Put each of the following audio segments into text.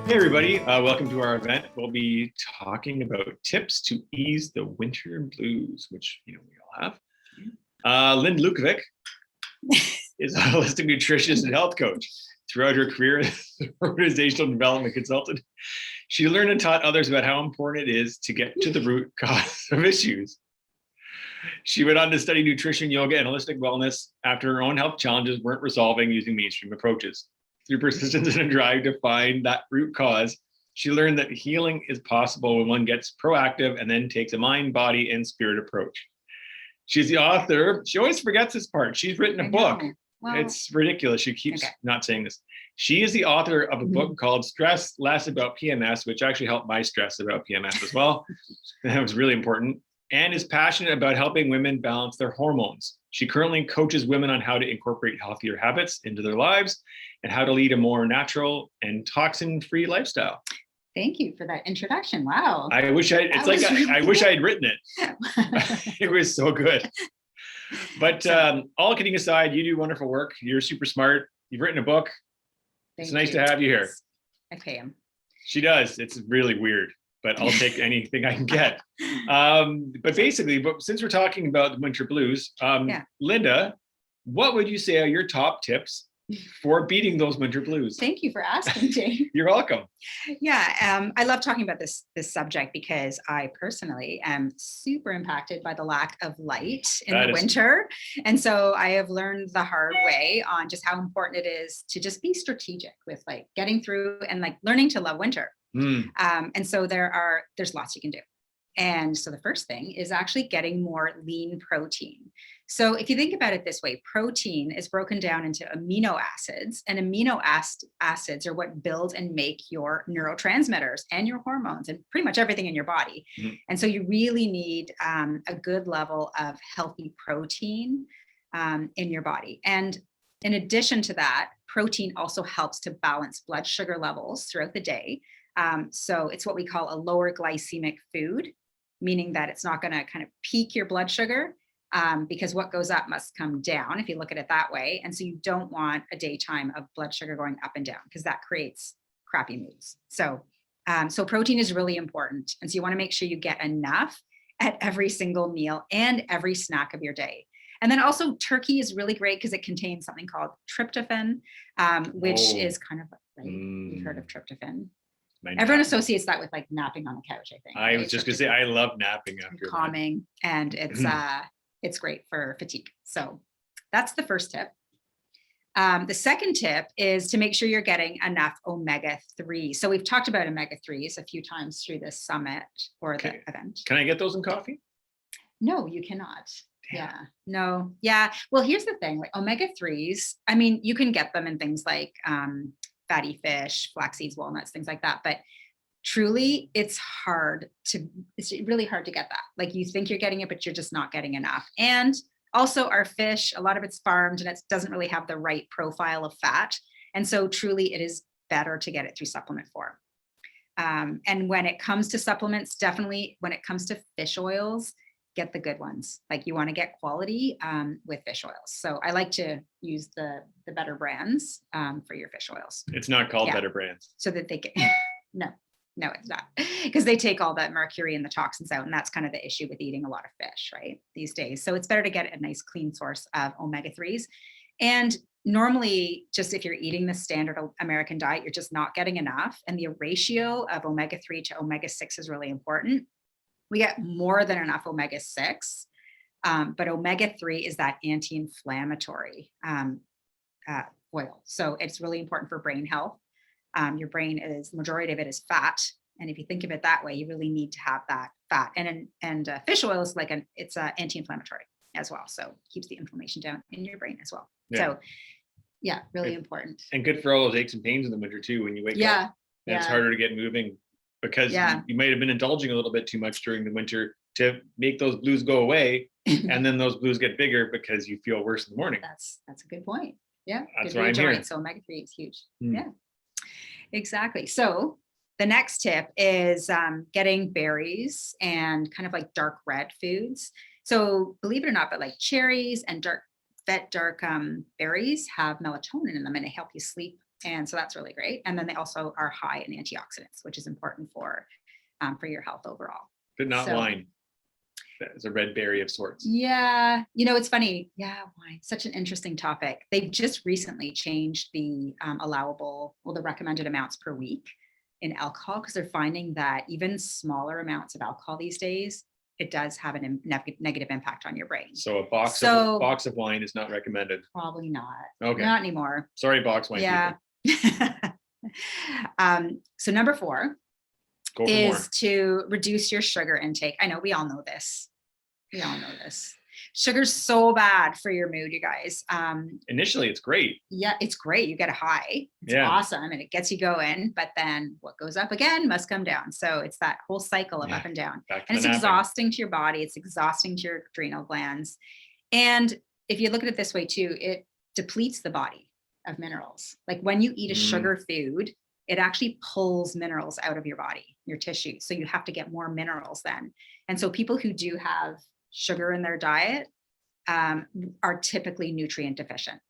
Hey everybody, welcome to our event. We'll be talking about tips to ease the winter blues, which we all have. Lynn Lukovic is a holistic nutritionist and health coach. Throughout her career as an organizational development consultant, she learned and taught others about how important it is to get to the root cause of issues. She went on to study nutrition, yoga, and holistic wellness after her own health challenges weren't resolving using mainstream approaches. Through persistence and a drive to find that root cause, she learned that healing is possible when one gets proactive and then takes a mind, body, and spirit approach. She's the author. She always forgets this part. She's written a book. Well, it's ridiculous. She keeps not saying this. She is the author of a book called Stress Less About PMS, which actually helped my stress about PMS as well. That was really important. And is passionate about helping women balance their hormones. She currently coaches women on how to incorporate healthier habits into their lives and how to lead a more natural and toxin-free lifestyle. Thank you for that introduction. Wow. I wish I had written it. It was so good. But all kidding aside, you do wonderful work. You're super smart. You've written a book. It's nice to have you here. I pay him. She does. It's really weird, but I'll take anything I can get. But basically, since we're talking about the winter blues, Linda, what would you say are your top tips for beating those winter blues? Thank you for asking, Jay. You're welcome. Yeah, I love talking about this subject because I personally am super impacted by the lack of light in the winter. And so I have learned the hard way on just how important it is to just be strategic with like getting through and like learning to love winter. And so there's lots you can do. And so the first thing is actually getting more lean protein. So if you think about it this way, protein is broken down into amino acids, and amino acids are what build and make your neurotransmitters and your hormones and pretty much everything in your body. And so you really need a good level of healthy protein in your body. And in addition to that, protein also helps to balance blood sugar levels throughout the day. So it's what we call a lower glycemic food, meaning that it's not going to kind of peak your blood sugar because what goes up must come down if you look at it that way. And so you don't want a daytime of blood sugar going up and down because that creates crappy moods. So protein is really important. And so you want to make sure you get enough at every single meal and every snack of your day. And then also turkey is really great because it contains something called tryptophan, which is kind of, right? You've heard of tryptophan. Everyone associates that with like napping on the couch, I think. I was just gonna say, I love napping after that. Calming, and it's great for fatigue. So that's the first tip. The second tip is to make sure you're getting enough omega-3. So we've talked about omega-3s a few times through this summit or the event. Can I get those in coffee? No, you cannot. Damn. Yeah, no. Yeah. Well, here's the thing, like omega-3s, I mean, you can get them in things like fatty fish, flax seeds, walnuts, things like that. But truly, it's really hard to get that. Like you think you're getting it, but you're just not getting enough. And also our fish, a lot of it's farmed and it doesn't really have the right profile of fat. And so truly it is better to get it through supplement form. And when it comes to supplements, definitely when it comes to fish oils, get the good ones. Like you want to get quality with fish oils. So I like to use the better brands for your fish oils. It's not called better brands. So that they can, no, it's not. Because they take all the mercury and the toxins out. And that's kind of the issue with eating a lot of fish, right? These days. So it's better to get a nice clean source of omega-3s. And normally, just if you're eating the standard American diet, you're just not getting enough. And the ratio of omega-3 to omega-6 is really important. We get more than enough omega-6, but omega-3 is that anti-inflammatory oil. So it's really important for brain health. Your brain majority of it is fat. And if you think of it that way, you really need to have that fat. And fish oil is like it's anti-inflammatory as well. So it keeps the inflammation down in your brain as well. Yeah. So yeah, really important. And good for all those aches and pains in the winter too, when you wake up. And it's harder to get moving because you might have been indulging a little bit too much during the winter to make those blues go away. And then those blues get bigger because you feel worse in the morning. That's a good point. Yeah. That's what I'm hearing. So omega-3 is huge. Yeah, exactly. So the next tip is getting berries and kind of like dark red foods. So believe it or not, but like cherries and dark berries have melatonin in them and they help you sleep And so that's really great. And then they also are high in antioxidants, which is important for your health overall. But not So- wine. That is a red berry of sorts. Yeah, it's funny. Yeah, wine, such an interesting topic. They've just recently changed the the recommended amounts per week in alcohol, because they're finding that even smaller amounts of alcohol these days, it does have a negative impact on your brain. So a box of wine is not recommended. Probably not. Okay. Not anymore. Sorry, box wine Yeah. So number 4 people. Go for more. is to reduce your sugar intake. I know we all know this. Sugar's so bad for your mood, you guys. Initially, it's great. Yeah, it's great. You get a high. It's Yeah. awesome, and it gets you going. But then what goes up again must come down. So it's that whole cycle of Yeah. up and down. Back to And the it's napping. exhausting to your body. It's exhausting to your adrenal glands. And if you look at it this way too, it depletes the body of minerals. Like when you eat a sugar food, it actually pulls minerals out of your body, your tissue. So you have to get more minerals then. And so people who do have sugar in their diet are typically nutrient deficient.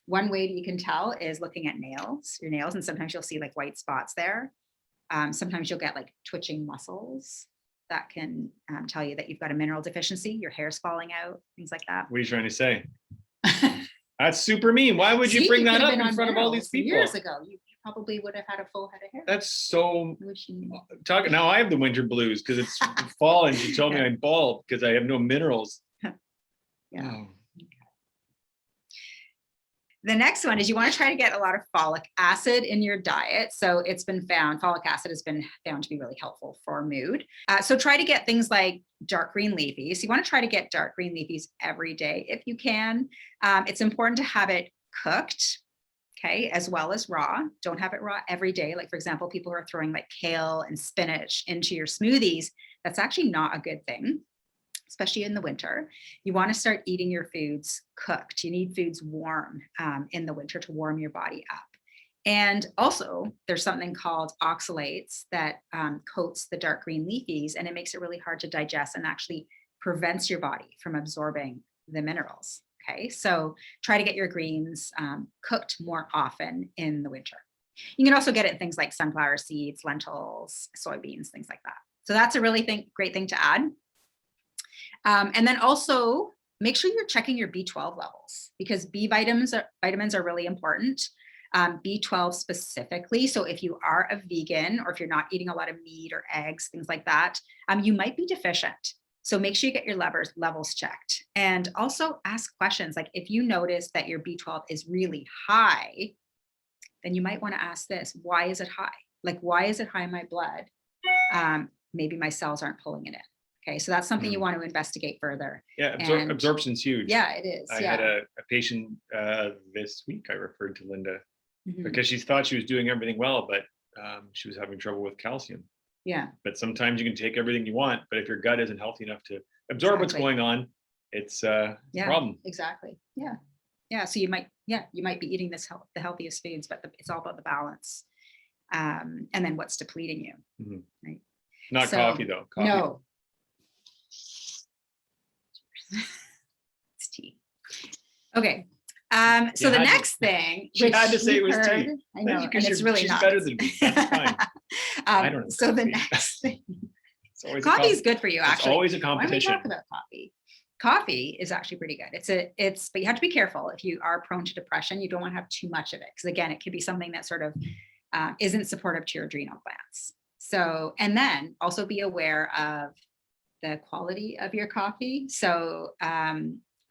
One way that you can tell is looking at your nails, and sometimes you'll see like white spots there. Sometimes you'll get like twitching muscles that can tell you that you've got a mineral deficiency, your hair's falling out, things like that. What are you trying to say? That's super mean. Why would you bring that up in front of all these people? Years ago, you probably would have had a full head of hair. That's so Which you- talking. Now I have the winter blues because it's fall, and she told me I'm bald because I have no minerals. Yeah. Oh. The next one is you want to try to get a lot of folic acid in your diet. So it's been found, folic acid has been found to be really helpful for mood. So try to get things like dark green leafies. You want to try to get dark green leafies every day if you can. It's important to have it cooked, okay, as well as raw. Don't have it raw every day. Like for example, people who are throwing like kale and spinach into your smoothies, that's actually not a good thing, especially in the winter. You want to start eating your foods cooked. You need foods warm in the winter to warm your body up. And also there's something called oxalates that coats the dark green leafies, and it makes it really hard to digest and actually prevents your body from absorbing the minerals. Okay, so try to get your greens cooked more often in the winter. You can also get it in things like sunflower seeds, lentils, soybeans, things like that. So that's a really great thing to add. And then also make sure you're checking your B12 levels, because vitamins are really important. B12 specifically. So if you are a vegan, or if you're not eating a lot of meat or eggs, things like that, you might be deficient. So make sure you get your levels checked, and also ask questions. Like if you notice that your B12 is really high, then you might want to ask this: why is it high? Like, why is it high in my blood? Maybe my cells aren't pulling it in. Okay, so that's something you want to investigate further. Yeah, absorption's huge. Yeah, it is. I had a patient this week. I referred to Linda Mhm. because she thought she was doing everything well, but she was having trouble with calcium. Yeah, But sometimes you can take everything you want, but if your gut isn't healthy enough to absorb what's Exactly. going on, it's a problem. exactly. Yeah. So you might be eating the healthiest foods, but it's all about the balance, and then what's depleting you. Right. Not So, coffee though. Coffee. No. It's tea. Okay. So You the had to- next thing, she had to which say it you was tea. heard, I know, and Because it's really she's not. better than me. That's fine. I don't know So the coffee. next thing, It's always coffee is good for you, It's actually. always a Why don't we competition. talk about coffee? Coffee is actually pretty good. But you have to be careful. If you are prone to depression, you don't want to have too much of it, because again, it could be something that sort of isn't supportive to your adrenal glands. So, and then also be aware of the quality of your coffee. So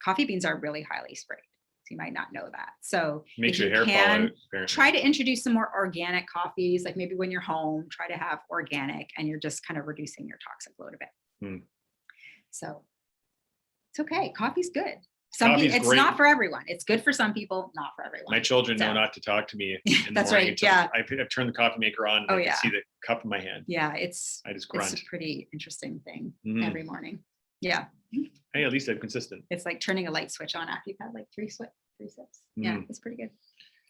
coffee beans are really highly sprayed. So you might not know that. So Makes if your you hair fall can, out. Apparently. try to introduce some more organic coffees, like maybe when you're home, try to have organic, and you're just kind of reducing your toxic load a bit. So it's okay. Coffee's good. Coffee's It's great. not for everyone. It's good for some people, not for everyone. My children know So- not to talk to me in the That's morning right, until yeah. I've turned the coffee maker on. And Oh, I can yeah. see the cup in my hand. Yeah, it's I just a grunt. pretty interesting thing Mhm. every morning. Yeah, Hey, at least I'm consistent. it's like turning a light switch on after you've had like three sips. Yeah, Mm. it's pretty good.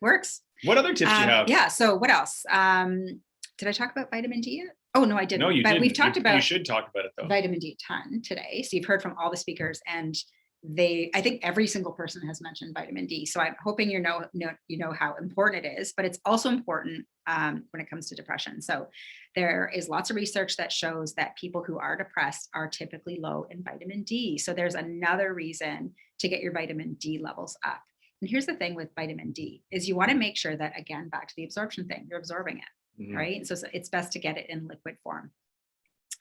Works. What other tips do you have? Yeah. So what else? Did I talk about vitamin D yet? Oh no, I didn't. No, you but didn't. we've talked You about should talk about it though. vitamin D a ton today. So you've heard from all the speakers, and I think every single person has mentioned vitamin D. So I'm hoping you know how important it is, but it's also important when it comes to depression. So there is lots of research that shows that people who are depressed are typically low in vitamin D. So there's another reason to get your vitamin D levels up. And here's the thing with vitamin D is you want to make sure that, again, back to the absorption thing, you're absorbing it, Mhm. right? So it's best to get it in liquid form.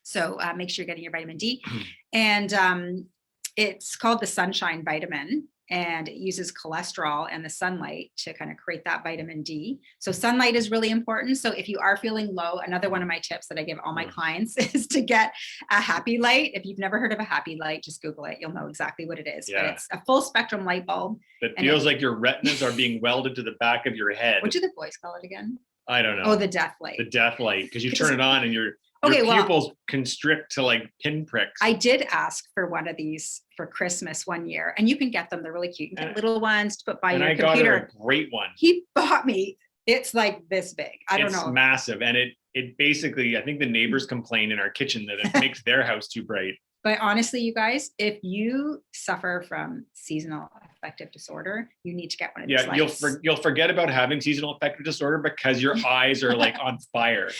So make sure you're getting your vitamin D. And it's called the sunshine vitamin, and it uses cholesterol and the sunlight to kind of create that vitamin D. So sunlight is really important. So if you are feeling low, another one of my tips that I give all my clients is to get a happy light. If you've never heard of a happy light, just Google it. You'll know exactly what it is. Yeah. But it's a full spectrum light bulb. That feels like your retinas are being welded to the back of your head. What do the boys call it again? I don't know. Oh, the death light. The death light, because you turn it on and your Okay, well, pupils constrict to like pinpricks. I did ask for one of these for Christmas one year, and you can get them. They're really cute. You can get little ones to put by and your I computer. got her a great one. He bought me. It's like this big. I don't know. It's massive, and it basically, I think the neighbors complain in our kitchen that it makes their house too bright. But honestly, you guys, if you suffer from seasonal affective disorder, you need to get one of these lights. You'll forget about having seasonal affective disorder because your eyes are like on fire.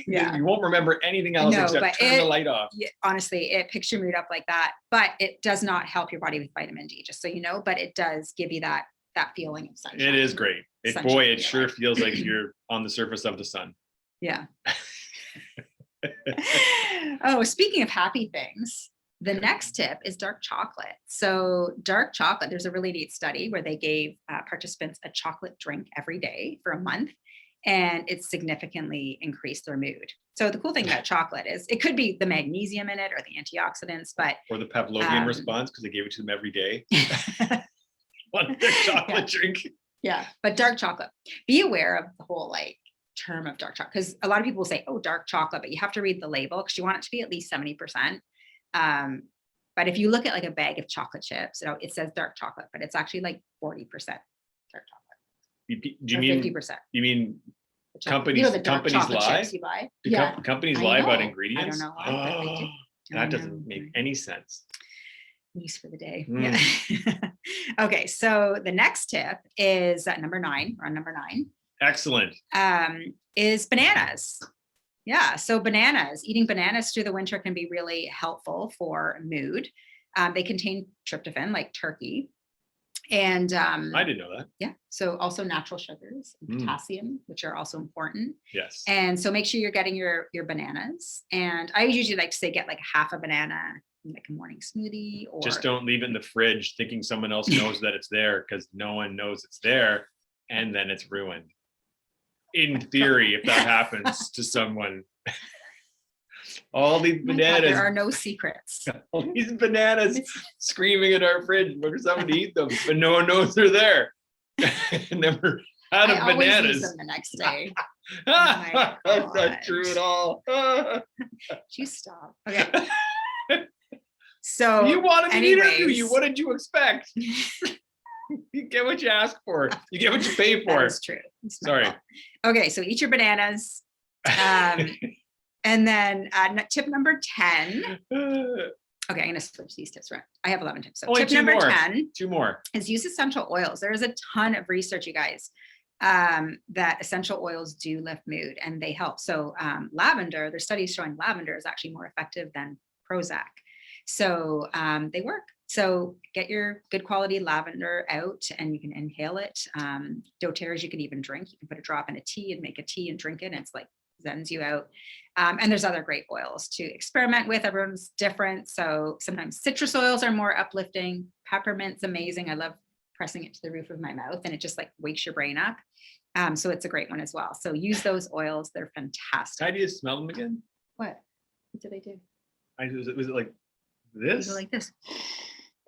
Yeah. You won't remember anything else except turn the light off. Honestly, it picks your mood up like that, but it does not help your body with vitamin D, just so you know, but it does give you that feeling of sunshine. It is great. It sure feels like you're on the surface of the sun. Yeah. Oh, speaking of happy things, the next tip is dark chocolate. So dark chocolate, there's a really neat study where they gave participants a chocolate drink every day for a month, and it significantly increased their mood. So the cool thing about chocolate is it could be the magnesium in it or the antioxidants, but or the Pavlovian response because they gave it to them every day. One chocolate drink. Yeah, but dark chocolate. Be aware of the whole like term of dark chocolate, because a lot of people say, oh, dark chocolate, but you have to read the label because you want it to be at least 70%. But if you look at like a bag of chocolate chips, it says dark chocolate, but it's actually like 40% dark chocolate. Do you mean 50%? You mean companies lie? Chips you buy? Companies lie about ingredients? I don't know why, but they do. That doesn't make any sense. News for the day. Yeah. Okay, so the next tip is number 9. We're on number 9. Excellent. Is bananas. Yeah, so eating bananas through the winter can be really helpful for mood. They contain tryptophan, like turkey. And I didn't know that. Yeah, so also natural sugars, and potassium, which are also important. Yes. And so make sure you're getting your bananas. And I usually like to say get like half a banana, like a morning smoothie, or just don't leave it in the fridge thinking someone else knows that it's there, because no one knows it's there, and then it's ruined. In theory, if that happens to someone. All these bananas. There are no secrets. All these bananas screaming in our fridge for someone to eat them, but no one knows they're there. Never out of bananas. I always use them the next day. That's not true at all. You stop. Okay. So you wanted to interview you. What did you expect? You get what you ask for. You get what you pay for. That's true. Sorry. Okay, so eat your bananas. And then tip number 10. Okay, I'm going to switch these tips around. I have 11 tips. So only tip number 10 two more is use essential oils. There is a ton of research, you guys, that essential oils do lift mood and they help. So lavender, there's studies showing lavender is actually more effective than Prozac. So they work. So get your good quality lavender out and you can inhale it. doTERRA you can even drink. You can put a drop in a tea and make a tea and drink it. And it's like zens you out. And there's other great oils to experiment with. Everyone's different. So sometimes citrus oils are more uplifting. Peppermint's amazing. I love pressing it to the roof of my mouth and it just like wakes your brain up. So it's a great one as well. So use those oils. They're fantastic. How do you smell them again? What did I do? Was it like this? Like this.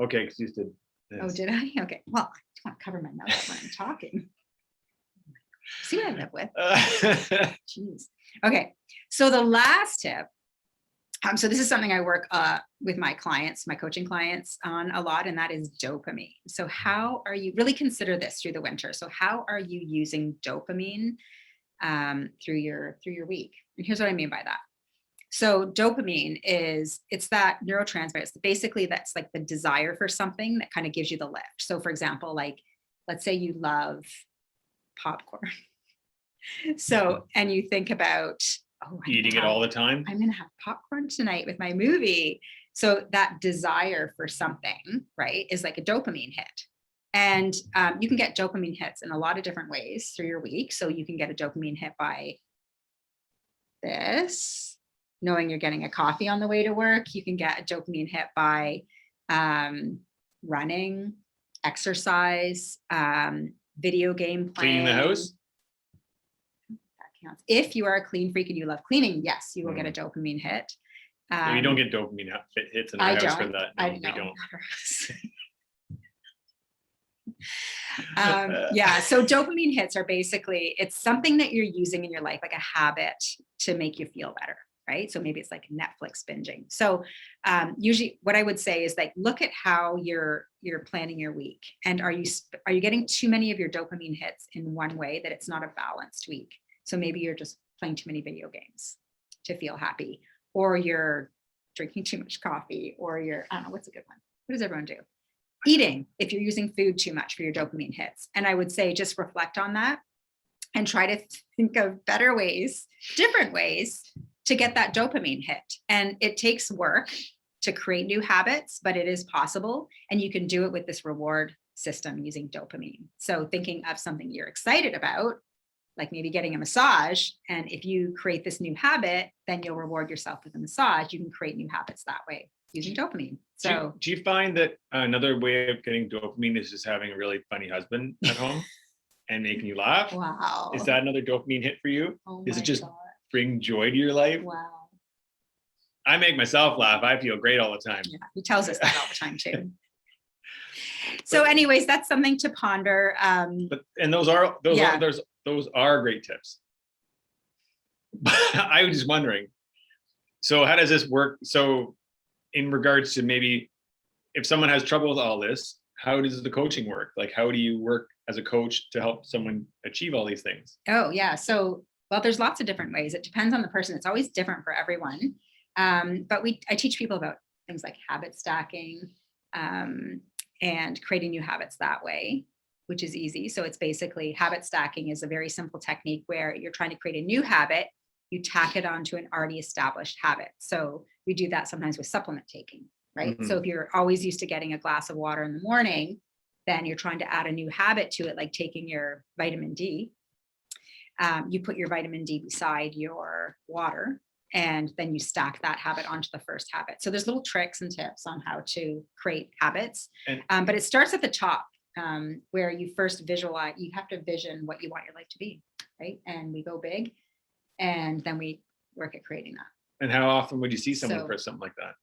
Okay, because you did this. Oh, did I? Okay. Well, I just want to cover my mouth when I'm talking. See what I live with? Jeez. Okay. So the last tip. So this is something I work with my clients, my coaching clients on a lot, and that is dopamine. So how are you really consider this through the winter? So how are you using dopamine through your week? And here's what I mean by that. So dopamine it's that neurotransmitter. It's basically that's like the desire for something that kind of gives you the lift. So for example, like let's say you love popcorn. So, and you think about, oh, Eating it all the time. I'm going to have popcorn tonight with my movie. So that desire for something, right, is like a dopamine hit. And you can get dopamine hits in a lot of different ways through your week. So you can get a dopamine hit by this, knowing you're getting a coffee on the way to work. You can get a dopamine hit by running, exercise, video game playing. Cleaning the house. That counts. If you are a clean freak and you love cleaning, yes, you will get a dopamine hit. No, you don't get dopamine hits in our house for that. No, we don't. Yeah, so dopamine hits are basically, it's something that you're using in your life, like a habit to make you feel better, right? So maybe it's like Netflix binging. So usually what I would say is like, look at how you're planning your week, and are you getting too many of your dopamine hits in one way that it's not a balanced week? So maybe you're just playing too many video games to feel happy, or you're drinking too much coffee, or I don't know, what's a good one? What does everyone do? Eating, if you're using food too much for your dopamine hits. And I would say just reflect on that and try to think of better ways, different ways to get that dopamine hit. And it takes work to create new habits, but it is possible. And you can do it with this reward system using dopamine. So thinking of something you're excited about, like maybe getting a massage. And if you create this new habit, then you'll reward yourself with a massage. You can create new habits that way using dopamine. So do you find that another way of getting dopamine is just having a really funny husband at home and making you laugh? Wow. Is that another dopamine hit for you? Oh Is it just God. bring joy to your life? Wow. I make myself laugh. I feel great all the time. Yeah, he tells us that all the time too. So anyways, that's something to ponder. And those are great tips. I was just wondering, so how does this work? So in regards to maybe if someone has trouble with all this, how does the coaching work? Like, how do you work as a coach to help someone achieve all these things? Oh yeah. So, well, there's lots of different ways. It depends on the person. It's always different for everyone. But I teach people about things like habit stacking and creating new habits that way, which is easy. So it's basically habit stacking is a very simple technique where you're trying to create a new habit, you tack it onto an already established habit. So we do that sometimes with supplement taking, right? Mm-hmm. So if you're always used to getting a glass of water in the morning, then you're trying to add a new habit to it, like taking your vitamin D. You put your vitamin D beside your water, and then you stack that habit onto the first habit. So there's little tricks and tips on how to create habits. But it starts at the top where you first visualize, you have to vision what you want your life to be, right? And we go big, and then we work at creating that. And how often would you see someone for something like that?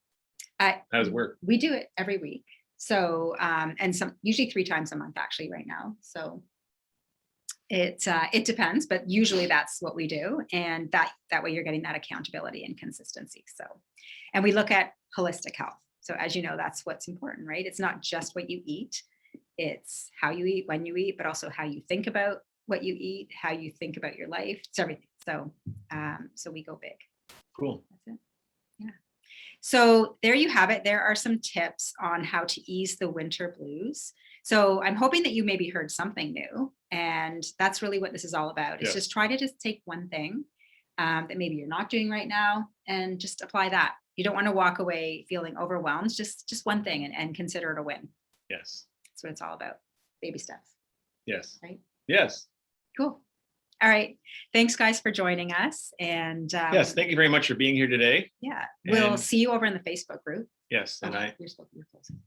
How does it work? We do it every week. So, and usually 3 times a month actually right now. So it depends, but usually that's what we do. And that way you're getting that accountability and consistency. So, and we look at holistic health. So as you know, that's what's important, right? It's not just what you eat, it's how you eat, when you eat, but also how you think about what you eat, how you think about your life. It's everything. So, so we go big. Cool. That's it. Yeah. So there you have it. There are some tips on how to ease the winter blues. So I'm hoping that you maybe heard something new, and that's really what this is all about. It's just try to just take one thing that maybe you're not doing right now and just apply that. You don't want to walk away feeling overwhelmed, just one thing and consider it a win. Yes. That's what it's all about. Baby steps. Yes. Right? Yes. Cool. All right. Thanks, guys, for joining us. And yes, thank you very much for being here today. Yeah. We'll see you over in the Facebook group. Yes. And You're closing.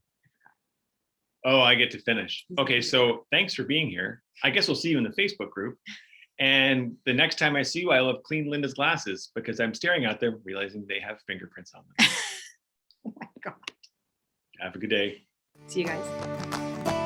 Oh, I get to finish. Okay. So thanks for being here. I guess we'll see you in the Facebook group. And the next time I see you, I'll have cleaned Linda's glasses because I'm staring at them, realizing they have fingerprints on them. Oh my God. Have a good day. See you guys.